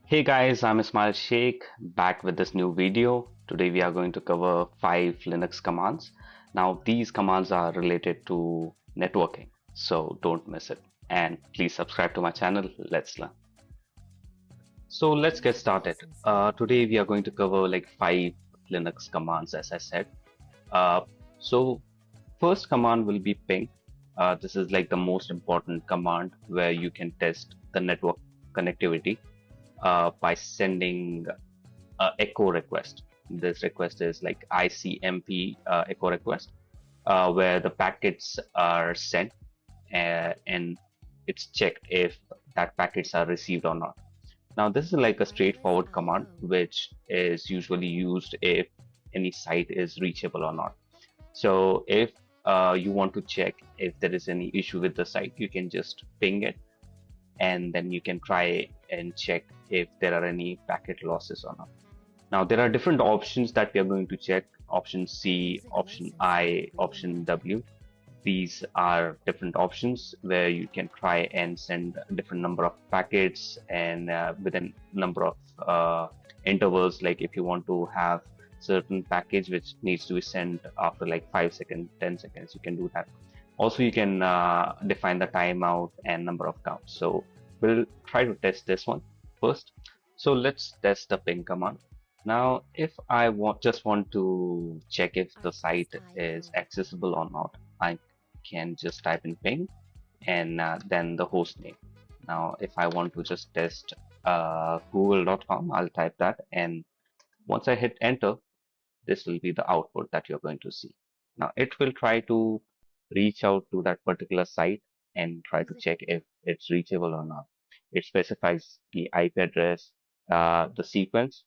Hey guys, I'm Ismail Sheikh back with this new video. Today we are going to cover 5 Linux commands. Now these commands are related to networking, so don't miss it. And please subscribe to my channel. Let's learn. So let's get started. Today we are going to cover like 5 Linux commands as I said. Uh, so first command will be ping. This is like the most important command where you can test the network connectivity by sending echo request. This request is like ICMP echo request, where the packets are sent and it's checked if that packets are received or not. Now, this is like a straightforward command which is usually used if any site is reachable or not. So, if you want to check if there is any issue with the site, you can just ping it and then you can try and check if there are any packet losses or not. Now there are different options that we are going to check. Option C, option I, option W. These are different options where you can try and send a different number of packets and within number of intervals. Like if you want to have certain package which needs to be sent after like 5 seconds, 10 seconds, you can do that. Also, you can define the timeout and number of counts. So we'll try to test this one first. So let's test the ping command. Now, if I just want to check if the site is accessible or not, I can just type in ping and then the host name. Now, if I want to just test google.com, I'll type that, and once I hit enter, this will be the output that you're going to see. Now, it will try to reach out to that particular site and try to check if it's reachable or not. It specifies the IP address, the sequence,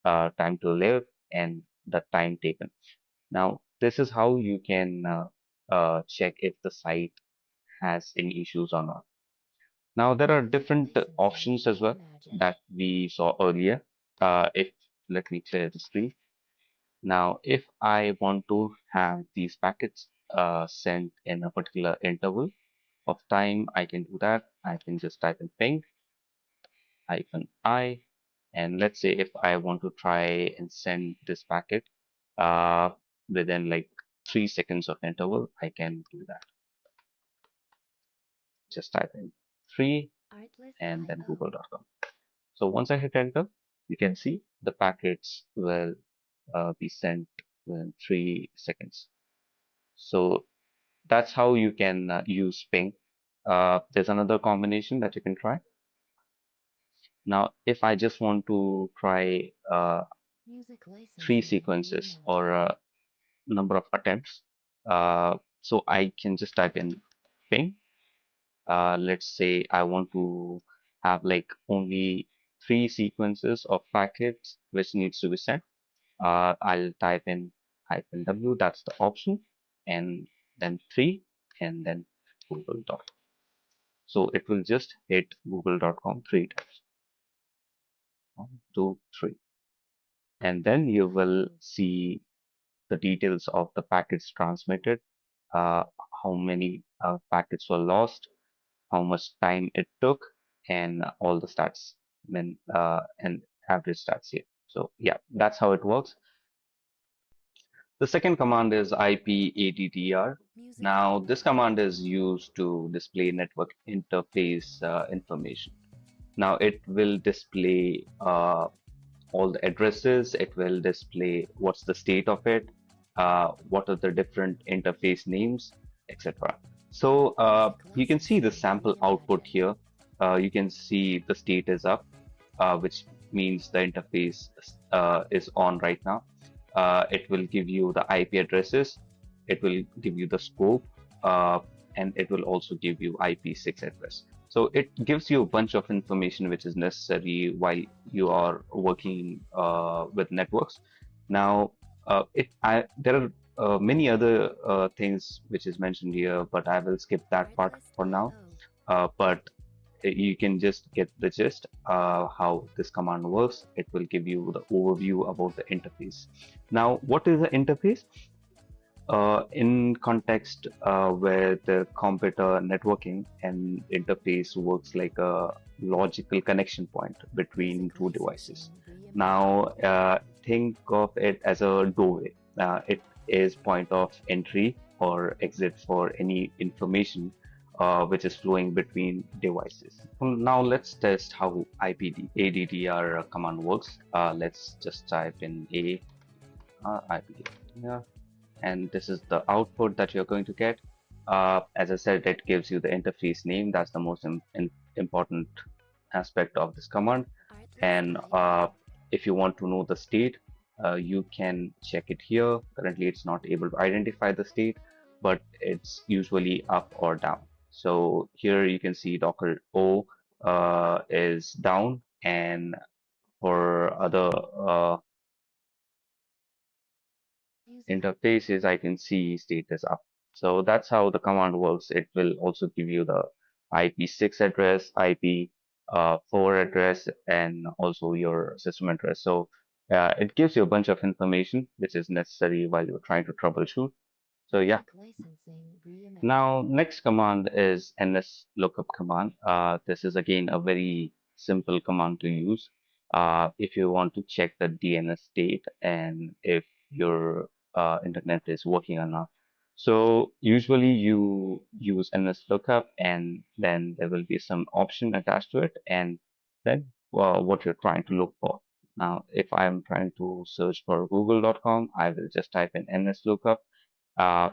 time to live, and the time taken. Now, this is how you can check if the site has any issues or not. Now, there are different options as well that we saw earlier. If Let me clear the screen. Now, if I want to have these packets sent in a particular interval of time, I can do that. I can just type in ping hyphen I, and let's say if I want to try and send this packet uh, within like 3 seconds of interval, I can do that. Just type in 3 and then google.com. So once I hit enter, you can see the packets will be sent within 3 seconds. So that's how you can use ping. There's another combination that you can try. Now, if I just want to try 3 sequences or a number of attempts, so I can just type in ping. Let's say I want to have like only 3 sequences of packets which needs to be sent. I'll type in hyphen W, that's the option, and then 3, and then google.com. So it will just hit google.com 3 times. 1, 2, 3. And then you will see the details of the packets transmitted, uh, how many packets were lost, how much time it took, and all the stats and average stats here. So yeah, that's how it works. The second command is IPADDR. Now, this command is used to display network interface information. Now, it will display all the addresses, it will display what's the state of it, what are the different interface names, etc. So you can see the sample output here. You can see the state is up, which means the interface is on right now. It will give you the IP addresses, it will give you the scope, and it will also give you IP6 address. So it gives you a bunch of information which is necessary while you are working with networks. Now, there are many other things which is mentioned here, but I will skip that part for now. But you can just get the gist how this command works. It will give you the overview about the interface. Now, what is the interface? In context where the computer networking and interface works like a logical connection point between two devices. Now, think of it as a doorway. It is point of entry or exit for any information which is flowing between devices. Now, let's test how ADDR command works. Let's just type in APD and this is the output that you're going to get. As I said, it gives you the interface name. That's the most important aspect of this command. And if you want to know the state, you can check it here. Currently, it's not able to identify the state, but it's usually up or down. So here you can see Docker O is down, and for other interfaces, I can see status up. So that's how the command works. It will also give you the IP6 address, IP4 address, and also your system address. So it gives you a bunch of information which is necessary while you're trying to troubleshoot. So yeah. Now, next command is nslookup command. This is again a very simple command to use if you want to check the DNS state and if your internet is working or not. So usually you use nslookup and then there will be some option attached to it and then what you're trying to look for. Now, if I'm trying to search for google.com, I will just type in nslookup uh,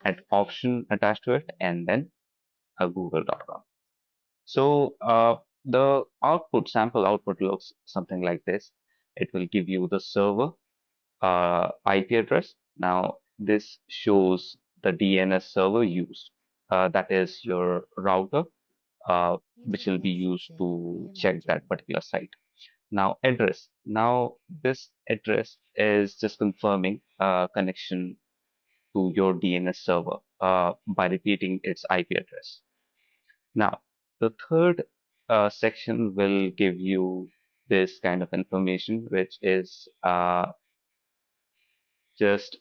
an option attached to it and then a google.com. So the sample output looks something like this. It will give you the server IP address. Now this shows the DNS server used. That is your router, which will be used to check that particular site. Now address. Now this address is just confirming connection to your DNS server by repeating its IP address. Now, the third section will give you this kind of information, which is just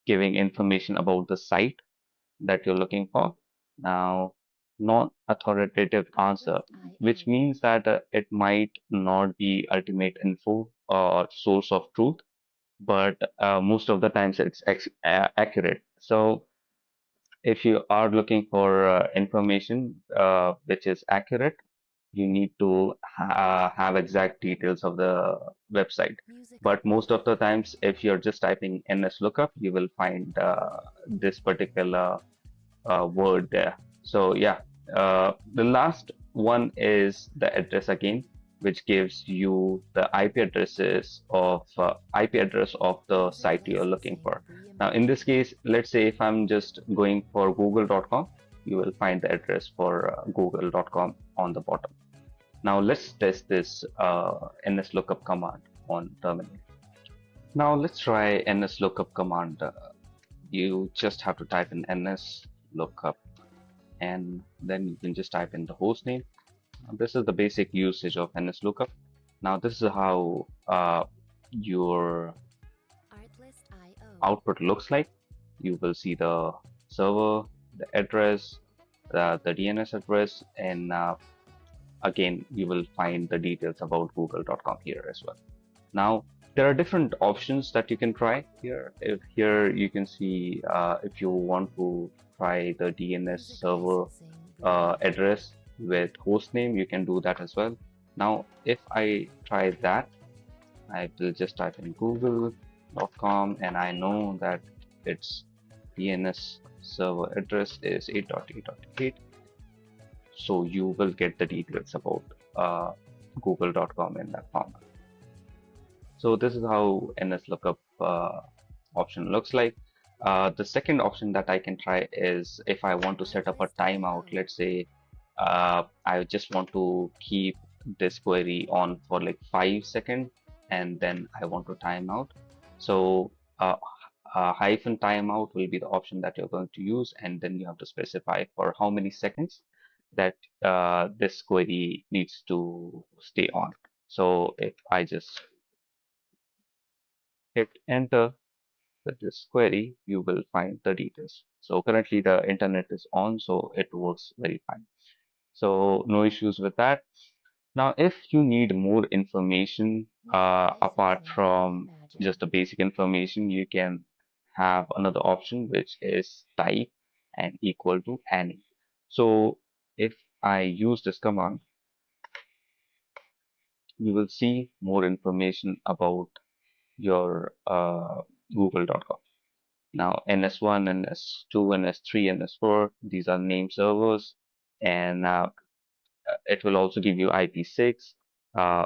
giving information about the site that you're looking for. Now, non-authoritative answer, which means that it might not be ultimate info or source of truth, but most of the times it's accurate. So if you are looking for information which is accurate, you need to have exact details of the website. But most of the times, if you're just typing nslookup, you will find this particular word there. So yeah, the last one is the address again, which gives you the IP address of the site you're looking for. Now, in this case, let's say if I'm just going for google.com, you will find the address for google.com on the bottom. Now let's test this nslookup command on terminal. Now let's try nslookup command. You just have to type in nslookup and then you can just type in the host name. This is the basic usage of nslookup. Now this is how your output looks like. You will see the server, the address, the DNS address, and again you will find the details about google.com here as well. Now there are different options that you can try here. Here you can see if you want to try the DNS server address with hostname, you can do that as well. Now if I try that, I will just type in google.com and I know that its DNS server address is 8.8.8. So you will get the details about google.com in that format. So this is how nslookup option looks like. The second option that I can try is if I want to set up a timeout. Let's say I just want to keep this query on for like 5 seconds and then I want to time out. So hyphen timeout will be the option that you're going to use, and then you have to specify for how many seconds that this query needs to stay on. So if I just hit enter, with this query, you will find the details. So currently the internet is on, so it works very fine. So no issues with that. Now, if you need more information apart from just the basic information, you can have another option, which is type and equal to any. So if I use this command, you will see more information about your google.com. Now, NS1, NS2, NS3, NS4, these are name servers, and it will also give you IP6,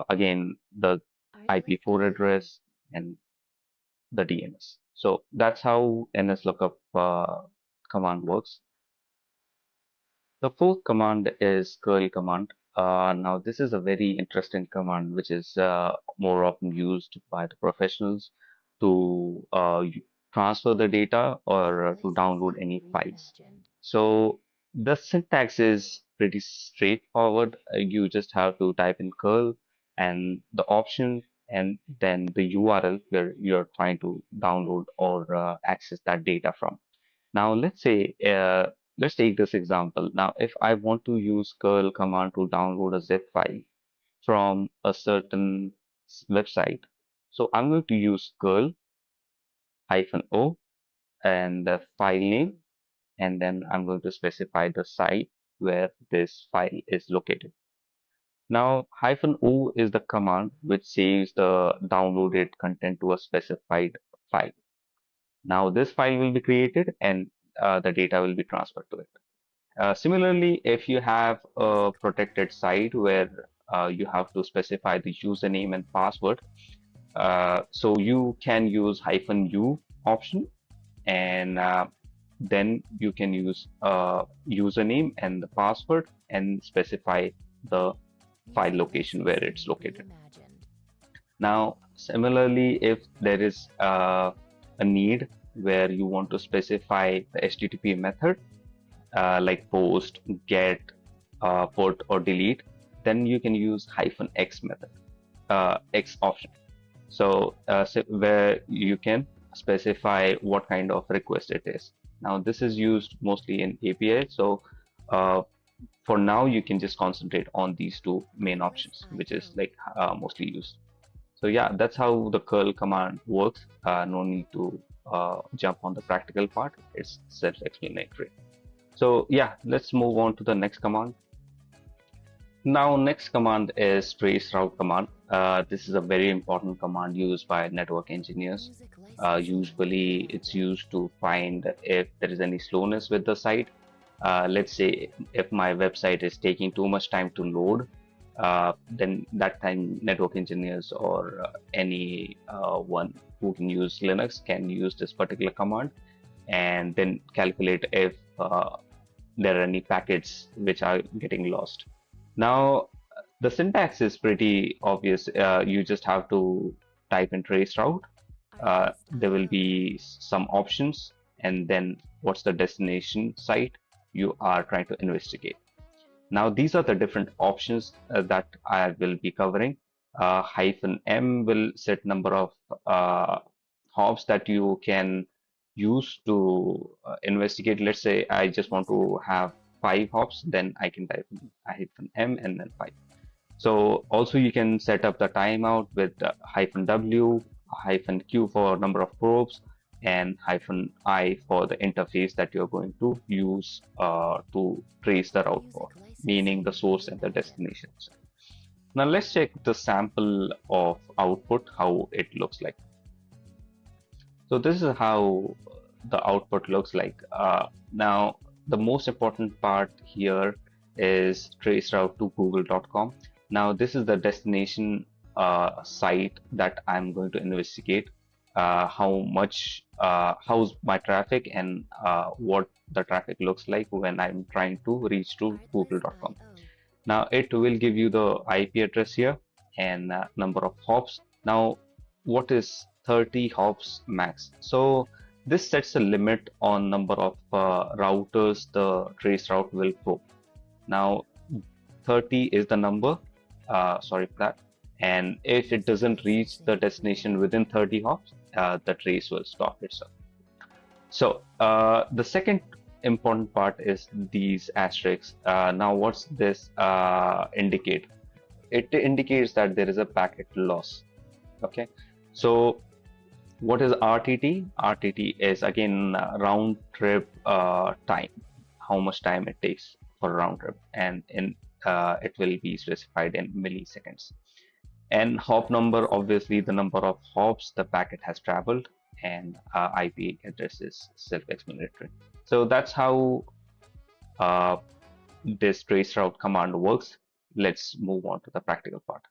again, the IP4 address, and the DNS. So that's how Nslookup command works. The fourth command is curl command. Now, this is a very interesting command, which is more often used by the professionals to transfer the data or to download any files. So the syntax is pretty straightforward. You just have to type in curl and the option and then the URL where you're trying to download or access that data from. Now, let's take this example. Now, if I want to use curl command to download a zip file from a certain website, so I'm going to use curl -o and the file name, and then I'm going to specify the site where this file is located. Now, -o is the command which saves the downloaded content to a specified file. Now, this file will be created and the data will be transferred to it. Similarly, if you have a protected site where you have to specify the username and password, so you can use -u option, and then you can use username and the password and specify the file location where it's located. Now, similarly, if there is a need where you want to specify the HTTP method, like post, get, put, or delete, then you can use -x method, X option. So where you can specify what kind of request it is. Now, this is used mostly in API. So for now, you can just concentrate on these two main options, which is like mostly used. So yeah, that's how the curl command works. No need to jump on the practical part. It's self-explanatory. So yeah, let's move on to the next command. Now, next command is traceroute command. This is a very important command used by network engineers. Usually, it's used to find if there is any slowness with the site. Let's say if my website is taking too much time to load, then that time network engineers or any one who can use Linux can use this particular command and then calculate if there are any packets which are getting lost. Now, the syntax is pretty obvious. You just have to type in traceroute. There will be some options, and then what's the destination site you are trying to investigate. Now, these are the different options that I will be covering. -m will set number of hops that you can use to investigate. Let's say I just want to have 5 hops, then I can type -m and then 5. So also you can set up the timeout with -w, -q for number of probes, and -i for the interface that you're going to use to trace the route for, meaning the source and the destinations. Now let's check the sample of output, how it looks like. So this is how the output looks like. Now, the most important part here is traceroute to google.com. Now, this is the destination site that I'm going to investigate. How's my traffic and what the traffic looks like when I'm trying to reach to google.com. Now, it will give you the IP address here and number of hops. Now, what is 30 hops max? So this sets a limit on number of routers the traceroute will probe. Now, 30 is the number, sorry for that, And if it doesn't reach the destination within 30 hops, the trace will stop itself. So the second important part is these asterisks. Now, what's this indicate? It indicates that there is a packet loss. Okay, so what is RTT? RTT is again round trip time, how much time it takes for a round trip, and in it will be specified in milliseconds. And hop number, obviously the number of hops the packet has traveled, and IP address is self-explanatory. So that's how uh, this traceroute command works. Let's move on to the practical part.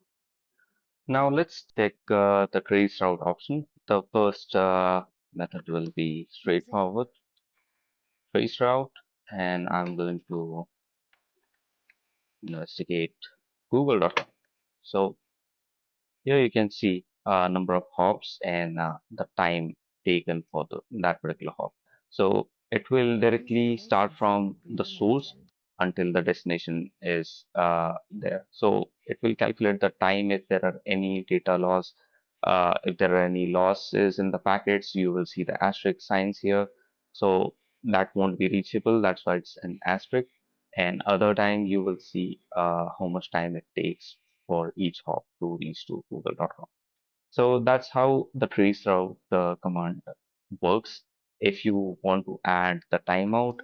Now let's check the traceroute option. The first method will be straightforward traceroute, and I'm going to investigate google.com. So here you can see number of hops and the time taken for that particular hop. So it will directly start from the source until the destination is there. So it will calculate the time if there are any data loss. If there are any losses in the packets, you will see the asterisk signs here. So that won't be reachable. That's why it's an asterisk. And other time you will see how much time it takes for each hop to reach to google.com. So that's how the traceroute command works. If you want to add the timeout,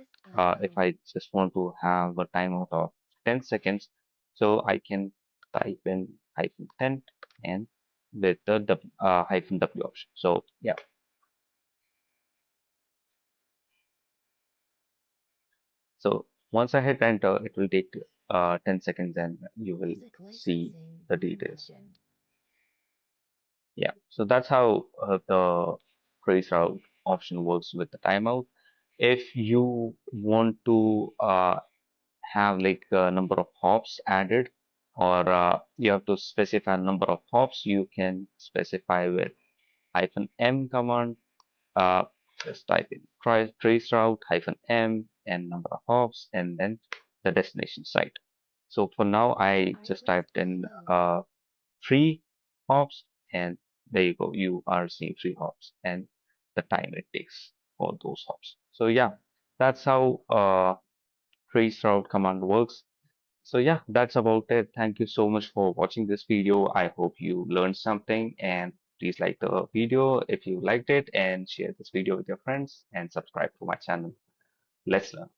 if I just want to have a timeout of 10 seconds, so I can type in hyphen 10 and with the hyphen W option. So yeah, so once I hit enter, it will take 10 seconds and you will see the details. Yeah, so that's how the trace route option works with the timeout. If you want to have like a number of hops added, or you have to specify a number of hops, you can specify with hyphen M command. Uh, just type in trace route hyphen M and number of hops, and then the destination site. So for now, I just typed in 3 hops, and there you go, you are seeing 3 hops and the time it takes for those hops. So yeah, that's how traceroute command works. So yeah, that's about it. Thank you so much for watching this video. I hope you learned something, and please like the video if you liked it, and share this video with your friends and subscribe to my channel. Let's learn.